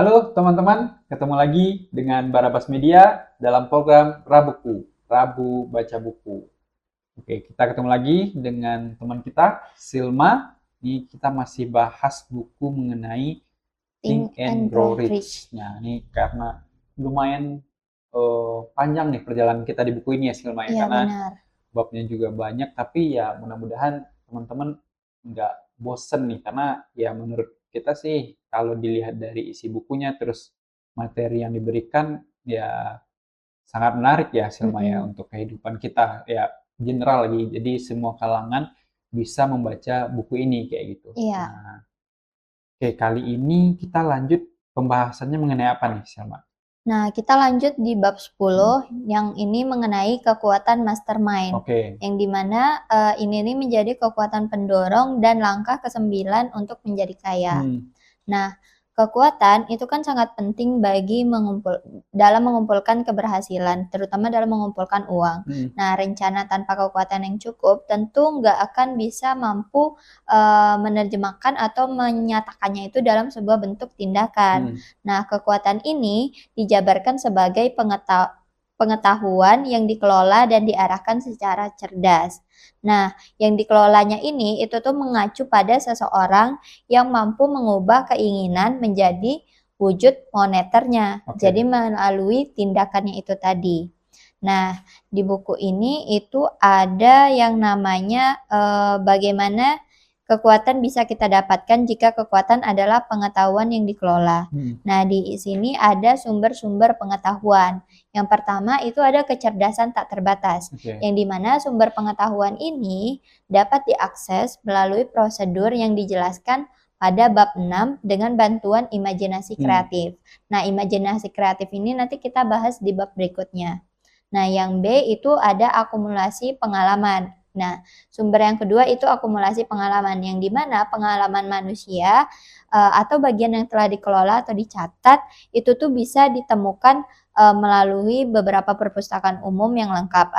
Halo teman-teman, ketemu lagi dengan Barabas Media dalam program Rabuku, Rabu Baca Buku. Oke, kita ketemu lagi dengan teman kita, Silma. Ini kita masih bahas buku mengenai Think and Grow Rich. Nah, ini karena lumayan panjang nih perjalanan kita di buku ini ya Silma ya, Iya, karena benar. babnya juga banyak, tapi ya mudah-mudahan teman-teman nggak bosen nih, karena ya menurut kita sih kalau dilihat dari isi bukunya terus materi yang diberikan ya sangat menarik ya Silma ya Mm-mm. untuk kehidupan kita ya general lagi. Jadi semua kalangan bisa membaca buku ini kayak gitu. Iya. Nah, oke, kali ini kita lanjut pembahasannya mengenai apa nih Silma? Nah, kita lanjut di bab Hmm? 10 yang ini mengenai kekuatan mastermind. Oke. Yang dimana ini nih menjadi kekuatan pendorong dan langkah ke-9 untuk menjadi kaya. Hmm. Nah, kekuatan itu kan sangat penting bagi dalam mengumpulkan keberhasilan, terutama dalam mengumpulkan uang. Hmm. Nah, rencana tanpa kekuatan yang cukup tentu nggak akan bisa mampu menerjemahkan atau menyatakannya itu dalam sebuah bentuk tindakan. Hmm. Nah, kekuatan ini dijabarkan sebagai pengetahuan yang dikelola dan diarahkan secara cerdas. Nah, yang dikelolanya ini itu tuh mengacu pada seseorang yang mampu mengubah keinginan menjadi wujud moneternya. Oke. Jadi melalui tindakannya itu tadi. Nah, di buku ini itu ada yang namanya bagaimana kekuatan bisa kita dapatkan jika kekuatan adalah pengetahuan yang dikelola. Hmm. Nah, di sini ada sumber-sumber pengetahuan. Yang pertama itu ada kecerdasan tak terbatas, Oke. yang dimana sumber pengetahuan ini dapat diakses melalui prosedur yang dijelaskan pada bab 6 dengan bantuan imajinasi kreatif. Nah, imajinasi kreatif ini nanti kita bahas di bab berikutnya. Nah, yang B itu ada akumulasi pengalaman. Nah, sumber yang kedua itu akumulasi pengalaman, yang dimana pengalaman manusia atau bagian yang telah dikelola atau dicatat itu tuh bisa ditemukan melalui beberapa perpustakaan umum yang lengkap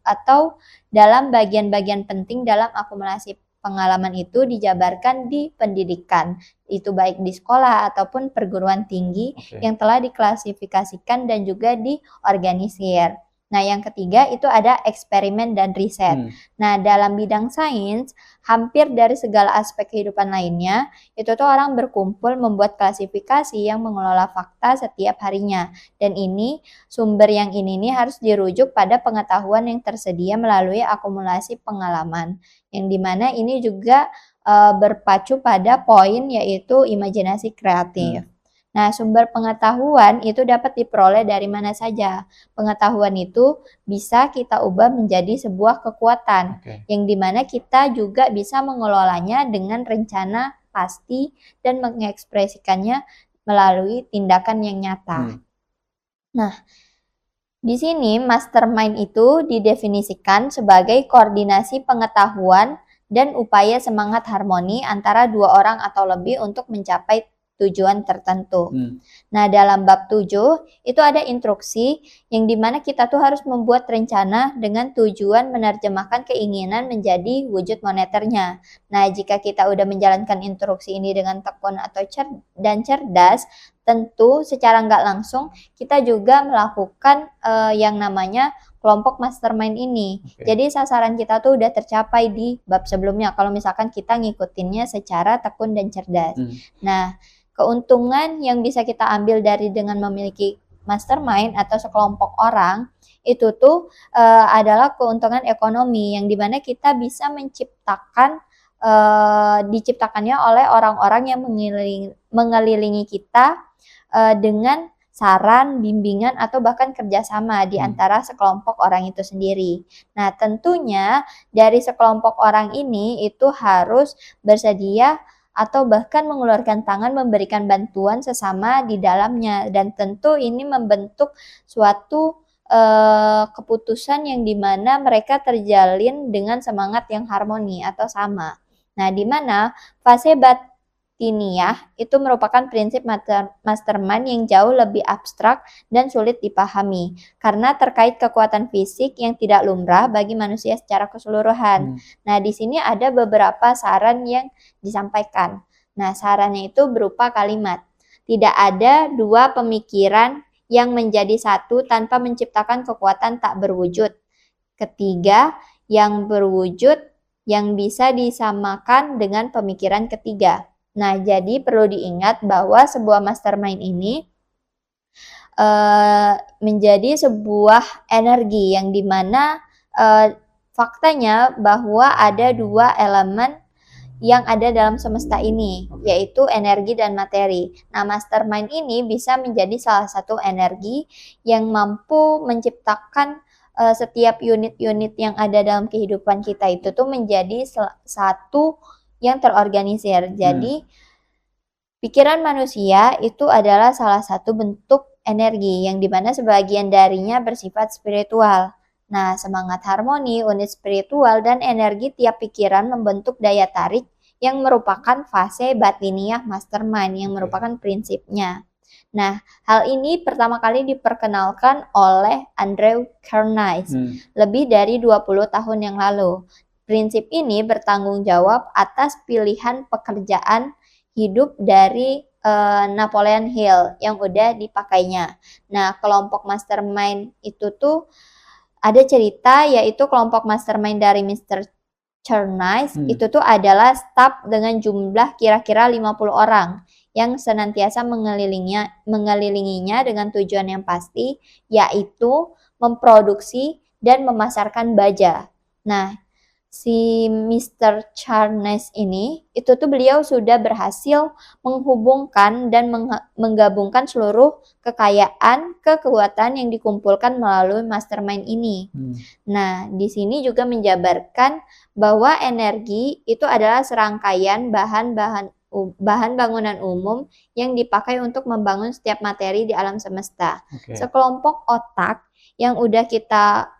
atau dalam bagian-bagian penting dalam akumulasi pengalaman itu dijabarkan di pendidikan, itu baik di sekolah ataupun perguruan tinggi yang telah diklasifikasikan dan juga diorganisir. Nah, yang ketiga itu ada eksperimen dan riset. Nah, dalam bidang sains, hampir dari segala aspek kehidupan lainnya, itu tuh orang berkumpul membuat klasifikasi yang mengelola fakta setiap harinya. Dan ini, sumber yang ini nih harus dirujuk pada pengetahuan yang tersedia melalui akumulasi pengalaman. Yang dimana ini juga berpacu pada poin yaitu imajinasi kreatif. Nah, sumber pengetahuan itu dapat diperoleh dari mana saja. Pengetahuan itu bisa kita ubah menjadi sebuah kekuatan, yang dimana kita juga bisa mengelolanya dengan rencana pasti dan mengekspresikannya melalui tindakan yang nyata. Nah, di sini mastermind itu didefinisikan sebagai koordinasi pengetahuan dan upaya semangat harmoni antara dua orang atau lebih untuk mencapai tujuan tertentu. Nah, dalam bab 7 itu ada instruksi yang dimana kita tuh harus membuat rencana dengan tujuan menerjemahkan keinginan menjadi wujud moneternya. Nah, jika kita udah menjalankan instruksi ini dengan tekun atau cerdas, tentu secara nggak langsung kita juga melakukan yang namanya kelompok mastermind ini. Jadi sasaran kita tuh udah tercapai di bab sebelumnya kalau misalkan kita ngikutinnya secara tekun dan cerdas. Nah, keuntungan yang bisa kita ambil dari dengan memiliki mastermind atau sekelompok orang itu tuh adalah keuntungan ekonomi yang dimana kita bisa diciptakannya oleh orang-orang yang mengelilingi kita dengan saran, bimbingan, atau bahkan kerjasama di antara sekelompok orang itu sendiri. Nah, tentunya dari sekelompok orang ini itu harus bersedia atau bahkan mengeluarkan tangan memberikan bantuan sesama di dalamnya, dan tentu ini membentuk suatu keputusan yang dimana mereka terjalin dengan semangat yang harmoni atau sama. Nah, dimana fase batiniah itu merupakan prinsip mastermind yang jauh lebih abstrak dan sulit dipahami karena terkait kekuatan fisik yang tidak lumrah bagi manusia secara keseluruhan. Nah, di sini ada beberapa saran yang disampaikan. Nah, sarannya itu berupa kalimat. tidak ada dua pemikiran yang menjadi satu tanpa menciptakan kekuatan tak berwujud. Ketiga, yang berwujud yang bisa disamakan dengan pemikiran ketiga. Nah, jadi perlu diingat bahwa sebuah mastermind ini menjadi sebuah energi yang dimana faktanya bahwa ada dua elemen yang ada dalam semesta ini, yaitu energi dan materi. Nah, mastermind ini bisa menjadi salah satu energi yang mampu menciptakan setiap unit-unit yang ada dalam kehidupan kita itu tuh menjadi satu yang terorganisir. Jadi, pikiran manusia itu adalah salah satu bentuk energi yang dimana sebagian darinya bersifat spiritual. Nah, semangat harmoni, unit spiritual, dan energi tiap pikiran membentuk daya tarik yang merupakan fase batiniah mastermind, yang merupakan prinsipnya. Nah, hal ini pertama kali diperkenalkan oleh Andrew Carnegie lebih dari 20 tahun yang lalu. Prinsip ini bertanggung jawab atas pilihan pekerjaan hidup dari Napoleon Hill yang udah dipakainya. Nah, kelompok mastermind itu tuh ada cerita, yaitu kelompok mastermind dari Mr. Carnegie itu tuh adalah staf dengan jumlah kira-kira 50 orang yang senantiasa mengelilinginya dengan tujuan yang pasti, yaitu memproduksi dan memasarkan baja. Nah, si Mr. Carnegie ini, itu tuh beliau sudah berhasil menghubungkan dan menggabungkan seluruh kekayaan, kekuatan yang dikumpulkan melalui mastermind ini. Nah, di sini juga menjabarkan bahwa energi itu adalah serangkaian bahan bangunan umum yang dipakai untuk membangun setiap materi di alam semesta. Sekelompok otak yang udah kita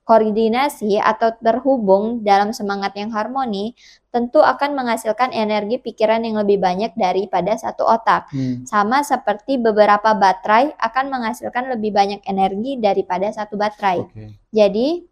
koordinasi atau terhubung dalam semangat yang harmoni tentu akan menghasilkan energi pikiran yang lebih banyak daripada satu otak. Sama seperti beberapa baterai akan menghasilkan lebih banyak energi daripada satu baterai. Jadi,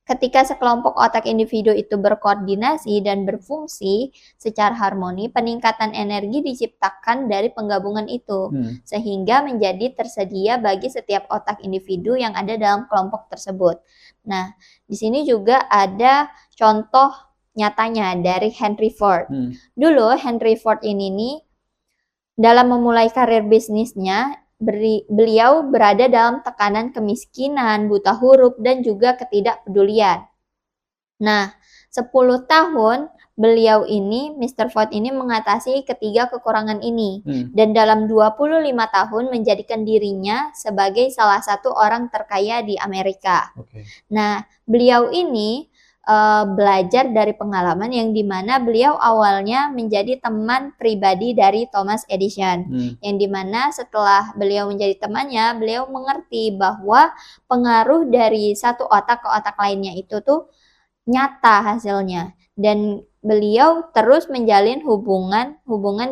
ketika sekelompok otak individu itu berkoordinasi dan berfungsi secara harmoni, peningkatan energi diciptakan dari penggabungan itu, sehingga menjadi tersedia bagi setiap otak individu yang ada dalam kelompok tersebut. Nah, di sini juga ada contoh nyatanya dari Henry Ford. Dulu Henry Ford ini nih, dalam memulai karir bisnisnya, beliau berada dalam tekanan kemiskinan, buta huruf, dan juga ketidakpedulian. Nah, 10 tahun beliau ini, Mr. Ford ini mengatasi ketiga kekurangan ini. Dan dalam 25 tahun menjadikan dirinya sebagai salah satu orang terkaya di Amerika. Nah, beliau ini belajar dari pengalaman yang dimana beliau awalnya menjadi teman pribadi dari Thomas Edison, yang dimana setelah beliau menjadi temannya, beliau mengerti bahwa pengaruh dari satu otak ke otak lainnya itu tuh nyata hasilnya, dan beliau terus menjalin hubungan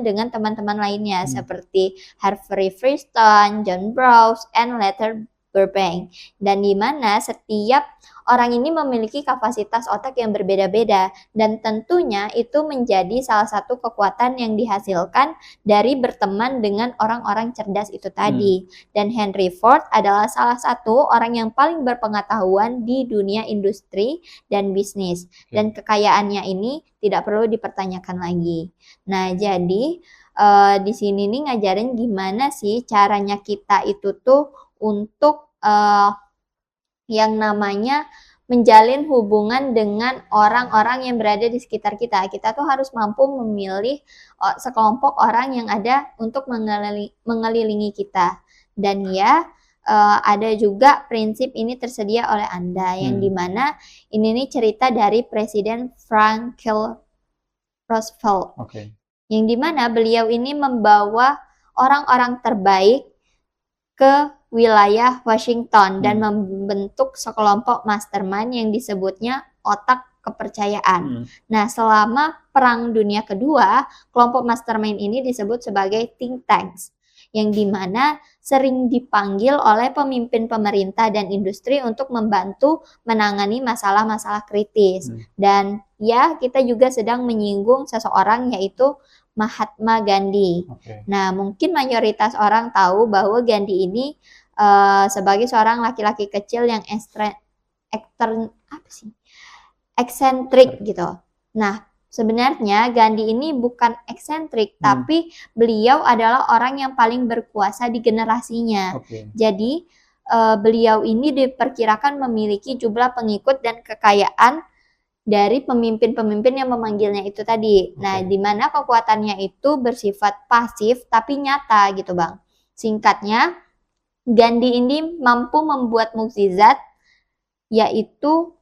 dengan teman-teman lainnya seperti Harvey Firestone, John Browse, and later Burbank, dan dimana setiap orang ini memiliki kapasitas otak yang berbeda-beda, dan tentunya itu menjadi salah satu kekuatan yang dihasilkan dari berteman dengan orang-orang cerdas itu tadi. Dan Henry Ford adalah salah satu orang yang paling berpengetahuan di dunia industri dan bisnis, dan kekayaannya ini tidak perlu dipertanyakan lagi. Nah, jadi di sini nih ngajarin gimana sih caranya kita itu tuh untuk yang namanya menjalin hubungan dengan orang-orang yang berada di sekitar kita. Kita tuh harus mampu memilih sekelompok orang yang ada untuk mengelilingi kita. Dan ya, ada juga prinsip ini tersedia oleh Anda, yang dimana ini nih cerita dari Presiden Franklin Roosevelt. Yang dimana beliau ini membawa orang-orang terbaik ke wilayah Washington dan membentuk sekelompok mastermind yang disebutnya otak kepercayaan. Nah, selama Perang Dunia Kedua, kelompok mastermind ini disebut sebagai think tanks, yang dimana sering dipanggil oleh pemimpin pemerintah dan industri untuk membantu menangani masalah-masalah kritis. Dan ya, kita juga sedang menyinggung seseorang yaitu Mahatma Gandhi. Nah, mungkin mayoritas orang tahu bahwa Gandhi ini sebagai seorang laki-laki kecil yang eksentrik gitu. Nah, sebenarnya Gandhi ini bukan eksentrik, tapi beliau adalah orang yang paling berkuasa di generasinya. Jadi, beliau ini diperkirakan memiliki jumlah pengikut dan kekayaan dari pemimpin-pemimpin yang memanggilnya itu tadi. Nah, di mana kekuatannya itu bersifat pasif tapi nyata gitu, Bang. Singkatnya, Gandhi ini mampu membuat mukjizat, yaitu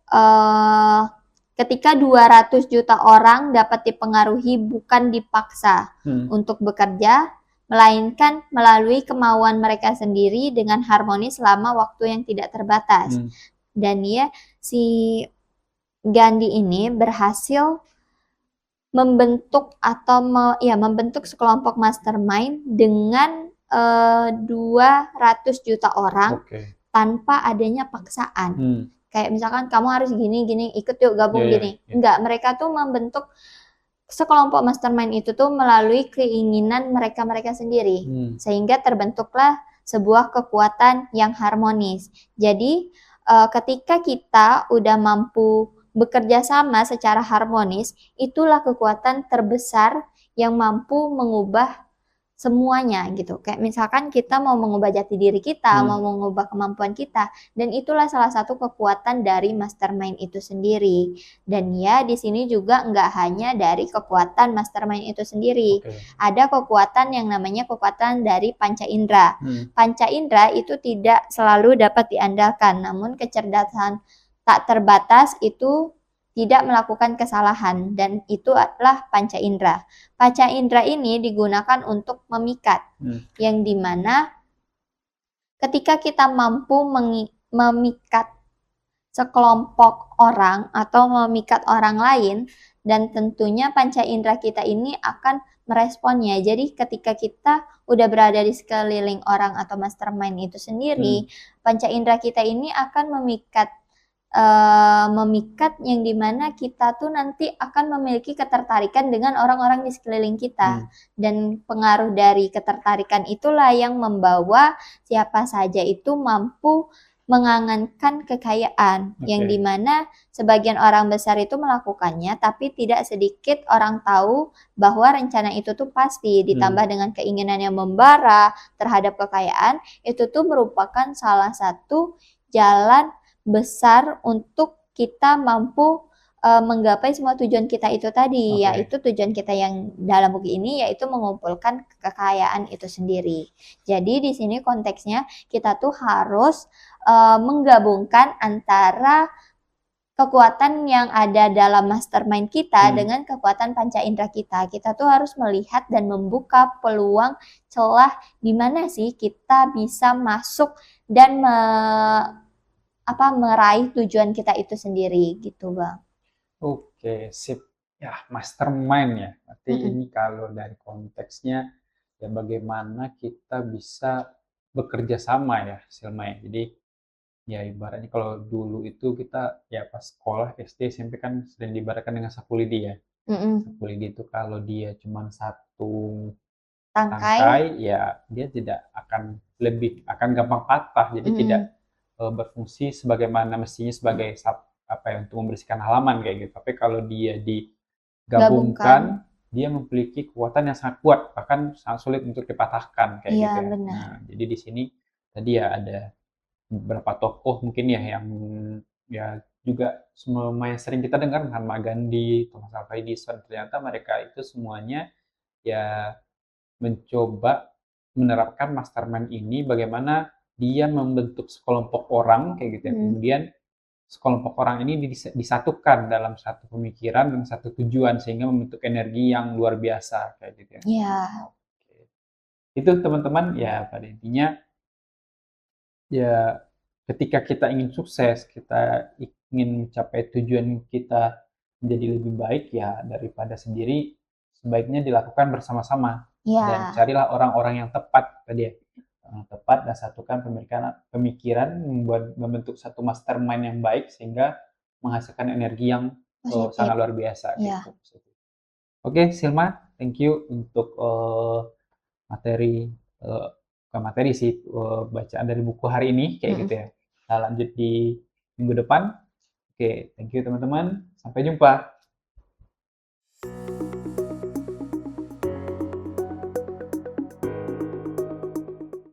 ketika 200 juta orang dapat dipengaruhi bukan dipaksa untuk bekerja, melainkan melalui kemauan mereka sendiri dengan harmonis selama waktu yang tidak terbatas. Dan ya, si Gandhi ini berhasil membentuk atau membentuk sekelompok mastermind dengan 200 juta orang tanpa adanya paksaan. Kayak misalkan kamu harus gini, ikut yuk gabung gini. Enggak, mereka tuh membentuk sekelompok mastermind itu tuh melalui keinginan mereka sendiri. Sehingga terbentuklah sebuah kekuatan yang harmonis. Jadi ketika kita udah mampu bekerja sama secara harmonis, itulah kekuatan terbesar yang mampu mengubah semuanya gitu. Kayak misalkan kita mau mengubah jati diri kita, mau mengubah kemampuan kita, dan itulah salah satu kekuatan dari mastermind itu sendiri. Dan ya, di sini juga nggak hanya dari kekuatan mastermind itu sendiri. Ada kekuatan yang namanya kekuatan dari panca indera. Panca indera itu tidak selalu dapat diandalkan, namun kecerdasan tak terbatas itu tidak melakukan kesalahan, dan itu adalah panca indera. Panca indera ini digunakan untuk memikat, yang dimana ketika kita mampu memikat sekelompok orang atau memikat orang lain, dan tentunya panca indera kita ini akan meresponnya. Jadi ketika kita udah berada di sekeliling orang atau mastermind itu sendiri, panca indera kita ini akan memikat yang dimana kita tuh nanti akan memiliki ketertarikan dengan orang-orang di sekeliling kita, dan pengaruh dari ketertarikan itulah yang membawa siapa saja itu mampu mengangankan kekayaan, yang dimana sebagian orang besar itu melakukannya, tapi tidak sedikit orang tahu bahwa rencana itu tuh pasti, ditambah dengan keinginan yang membara terhadap kekayaan, itu tuh merupakan salah satu jalan besar untuk kita mampu menggapai semua tujuan kita itu tadi, yaitu tujuan kita yang dalam buku ini yaitu mengumpulkan kekayaan itu sendiri. Jadi di sini konteksnya kita tuh harus menggabungkan antara kekuatan yang ada dalam mastermind kita dengan kekuatan panca indera kita. Kita tuh harus melihat dan membuka peluang celah di mana sih kita bisa masuk dan meraih tujuan kita itu sendiri gitu, Bang. Oke, sip. Ya, mastermind ya. Berarti ini kalau dari konteksnya ya bagaimana kita bisa bekerja sama ya, Silma ya. Jadi ya ibaratnya kalau dulu itu kita ya pas sekolah SD SMP kan sering diibaratkan dengan sapu lidi ya. Sapu lidi itu kalau dia cuma satu tangkai ya dia tidak akan gampang patah. Jadi tidak berfungsi sebagaimana mestinya sebagai untuk membersihkan halaman kayak gitu. Tapi kalau dia digabungkan, dia memiliki kekuatan yang sangat kuat, bahkan sangat sulit untuk dipatahkan kayak gitu ya. Benar. Nah, jadi di sini tadi ya ada beberapa tokoh mungkin ya yang ya juga lumayan sering kita dengar, Mahatma Gandhi, Thomas Alva Edison, ternyata mereka itu semuanya ya mencoba menerapkan mastermind ini bagaimana dia membentuk sekelompok orang kayak gitu ya. Kemudian sekelompok orang ini disatukan dalam satu pemikiran dan satu tujuan sehingga membentuk energi yang luar biasa kayak gitu ya. Iya. Itu teman-teman ya pada intinya ya ketika kita ingin sukses, kita ingin mencapai tujuan kita menjadi lebih baik ya daripada sendiri sebaiknya dilakukan bersama-sama. Dan Ya, carilah orang-orang yang tepat tadi ya. Yang tepat dan satukan pemikiran membentuk satu mastermind yang baik sehingga menghasilkan energi yang positif. sangat luar biasa Ya. gitu. Oke, Silma, thank you untuk materi bukan materi sih, bacaan dari buku hari ini kayak gitu ya. Kita lanjut di minggu depan. Oke, thank you teman-teman. Sampai jumpa.